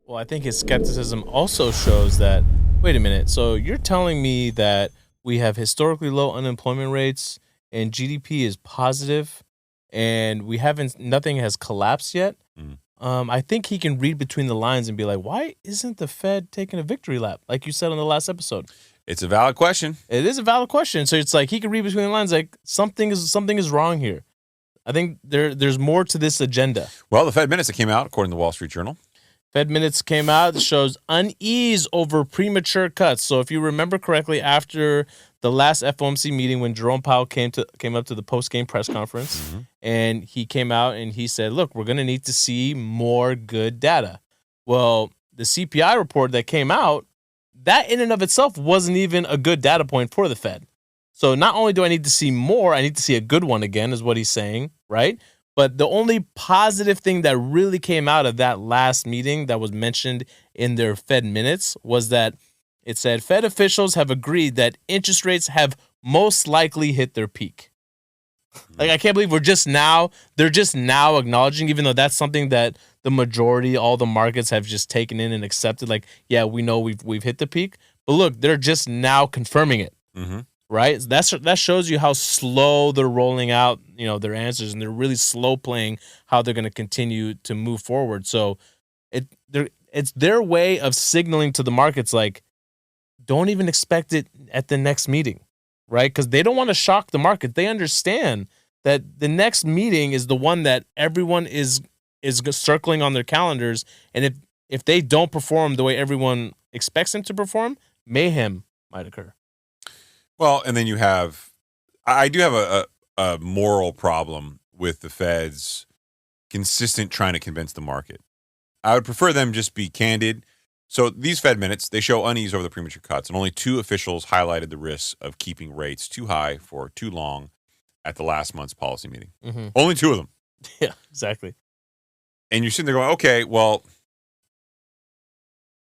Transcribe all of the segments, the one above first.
Well, I think his skepticism also shows that, wait a minute, so you're telling me that we have historically low unemployment rates and GDP is positive and nothing has collapsed yet? Mm. I think he can read between the lines and be like, why isn't the Fed taking a victory lap, like you said on the last episode? It's a valid question. It is a valid question. So it's like he can read between the lines, like something is wrong here. I think there's more to this agenda. Well, the Fed minutes that came out, according to the Wall Street Journal. Fed minutes came out. It shows unease over premature cuts. So if you remember correctly, after the last FOMC meeting, when Jerome Powell came up to the post-game press conference, and he came out and he said, look, we're going to need to see more good data. Well, the CPI report that came out, that in and of itself wasn't even a good data point for the Fed. So not only do I need to see more, I need to see a good one again, is what he's saying, right? But the only positive thing that really came out of that last meeting that was mentioned in their Fed minutes was that it said Fed officials have agreed that interest rates have most likely hit their peak. Like, I can't believe they're just now acknowledging, even though that's something that the majority, all the markets have just taken in and accepted. Like, yeah, we know we've hit the peak. But look, they're just now confirming it. Mm-hmm. Right? That shows you how slow they're rolling out, their answers, and they're really slow playing how they're going to continue to move forward. So it's their way of signaling to the markets, like, don't even expect it at the next meeting, right? Because they don't want to shock the market. They understand that the next meeting is the one that everyone is circling on their calendars, and if they don't perform the way everyone expects them to perform, mayhem might occur. Well, and then I do have a moral problem with the Fed's consistent trying to convince the market. I would prefer them just be candid. So these Fed minutes, they show unease over the premature cuts, and only 2 officials highlighted the risks of keeping rates too high for too long at the last month's policy meeting. Mm-hmm. Only 2 of them. Yeah, exactly. And you're sitting there going, okay, well,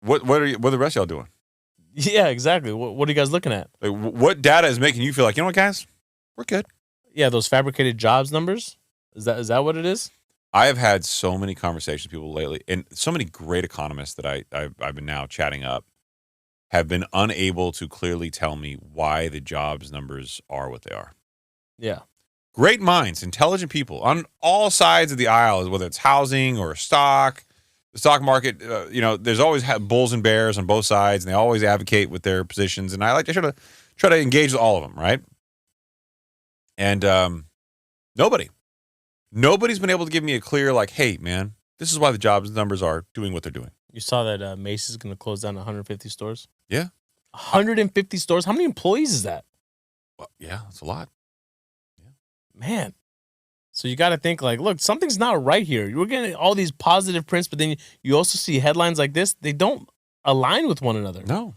what are the rest of y'all doing? Yeah, exactly. What are you guys looking at? Like, what data is making you feel like, you know what, guys, we're good? Yeah, those fabricated jobs numbers. Is that what it is? I have had so many conversations with people lately, and so many great economists that I've been now chatting up have been unable to clearly tell me why the jobs numbers are what they are. Yeah. Great minds, intelligent people on all sides of the aisle, whether it's housing or stock. The stock market, there's always bulls and bears on both sides, and they always advocate with their positions. And I like to try to engage with all of them, right? And nobody's been able to give me a clear, like, hey, man, this is why the jobs numbers are doing what they're doing. You saw that Macy's going to close down 150 stores? Yeah. 150 stores? How many employees is that? Well, yeah, that's a lot. Yeah. Man. So you got to think, like, look, something's not right here. You're getting all these positive prints, but then you also see headlines like this. They don't align with one another. No.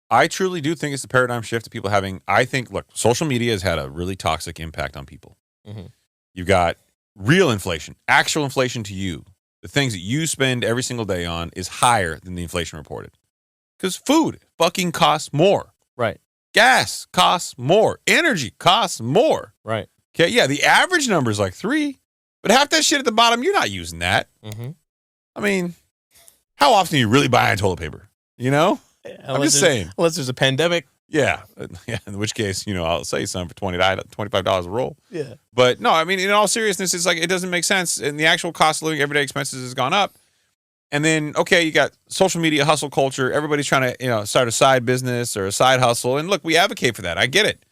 I truly do think it's a paradigm shift of people having, I think, look, social media has had a really toxic impact on people. Mm-hmm. You've got real inflation, actual inflation to you. The things that you spend every single day on is higher than the inflation reported. Because food fucking costs more. Right. Gas costs more. Energy costs more. Right. Okay, yeah, the average number is like 3, but half that shit at the bottom, you're not using that. Mm-hmm. I mean, how often are you really buying toilet paper? I'm just saying. Unless there's a pandemic. Yeah, in which case, I'll sell you some for $25 a roll. Yeah. But no, I mean, in all seriousness, it's like it doesn't make sense. And the actual cost of living, everyday expenses has gone up. And then, okay, you got social media hustle culture. Everybody's trying to, start a side business or a side hustle. And look, we advocate for that. I get it.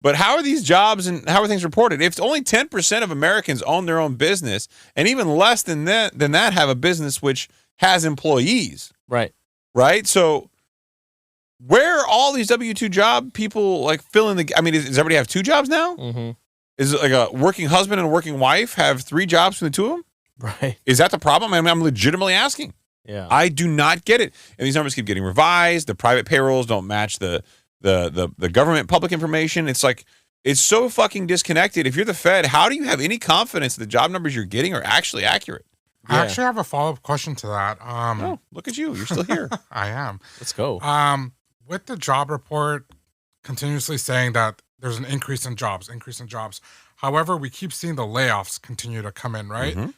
But how are these jobs and how are things reported? If only 10% of Americans own their own business, and even less than that have a business which has employees. Right. Right? So where are all these W-2 job people like filling the... I mean, does everybody have 2 jobs now? Mm-hmm. Is it like a working husband and a working wife have 3 jobs from the 2 of them? Right. Is that the problem? I mean, I'm legitimately asking. Yeah. I do not get it. And these numbers keep getting revised. The private payrolls don't match the government public information. It's like, it's so fucking disconnected. If you're the Fed, how do you have any confidence that the job numbers you're getting are actually accurate? I actually have a follow-up question to that. Oh, look at you. You're still here. I am. Let's go. With the job report continuously saying that there's an increase in jobs. However, we keep seeing the layoffs continue to come in, right? Mm-hmm.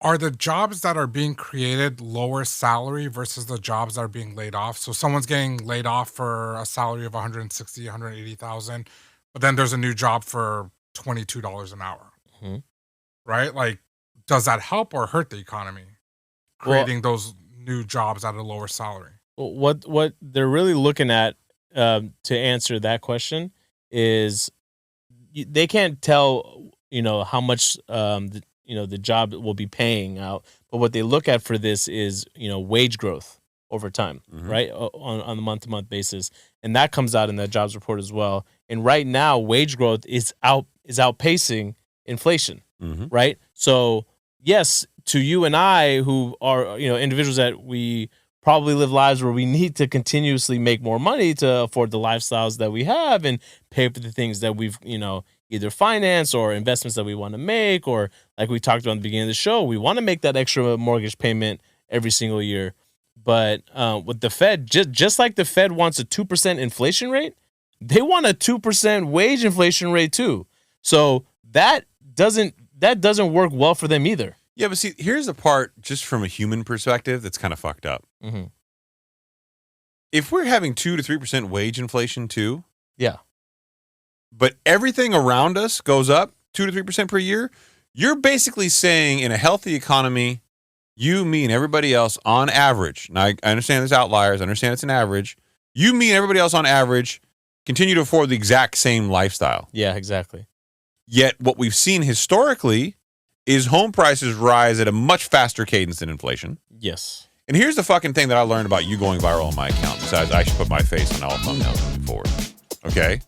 Are the jobs that are being created lower salary versus the jobs that are being laid off? So someone's getting laid off for a salary of 160, 180,000, but then there's a new job for $22 an hour. Mhm. Right? Like, does that help or hurt the economy? Creating those new jobs at a lower salary. What they're really looking at to answer that question is they can't tell how much the job will be paying out, but what they look at for this is wage growth over time, right, on a month-to-month basis, and that comes out in that jobs report as well. And right now, wage growth is outpacing inflation, right? So yes, to you and I, who are individuals that we probably live lives where we need to continuously make more money to afford the lifestyles that we have and pay for the things that we've either finance or investments that we want to make, or like we talked about in the beginning of the show, we want to make that extra mortgage payment every single year. But with the Fed, just like the Fed wants a 2% inflation rate, they want a 2% wage inflation rate too. So that doesn't work well for them either. Yeah, but see, here's the part, just from a human perspective, that's kind of fucked up. If we're having 2 to 3% wage inflation too, yeah, but everything around us goes up 2 to 3% per year, you're basically saying in a healthy economy, you, me, and everybody else on average, now I understand there's outliers, I understand it's an average, you, me, and everybody else on average continue to afford the exact same lifestyle. Yeah, exactly. Yet what we've seen historically is home prices rise at a much faster cadence than inflation. Yes. And here's the fucking thing that I learned about you going viral on my account, besides I should put my face on all thumbnails moving forward. Okay?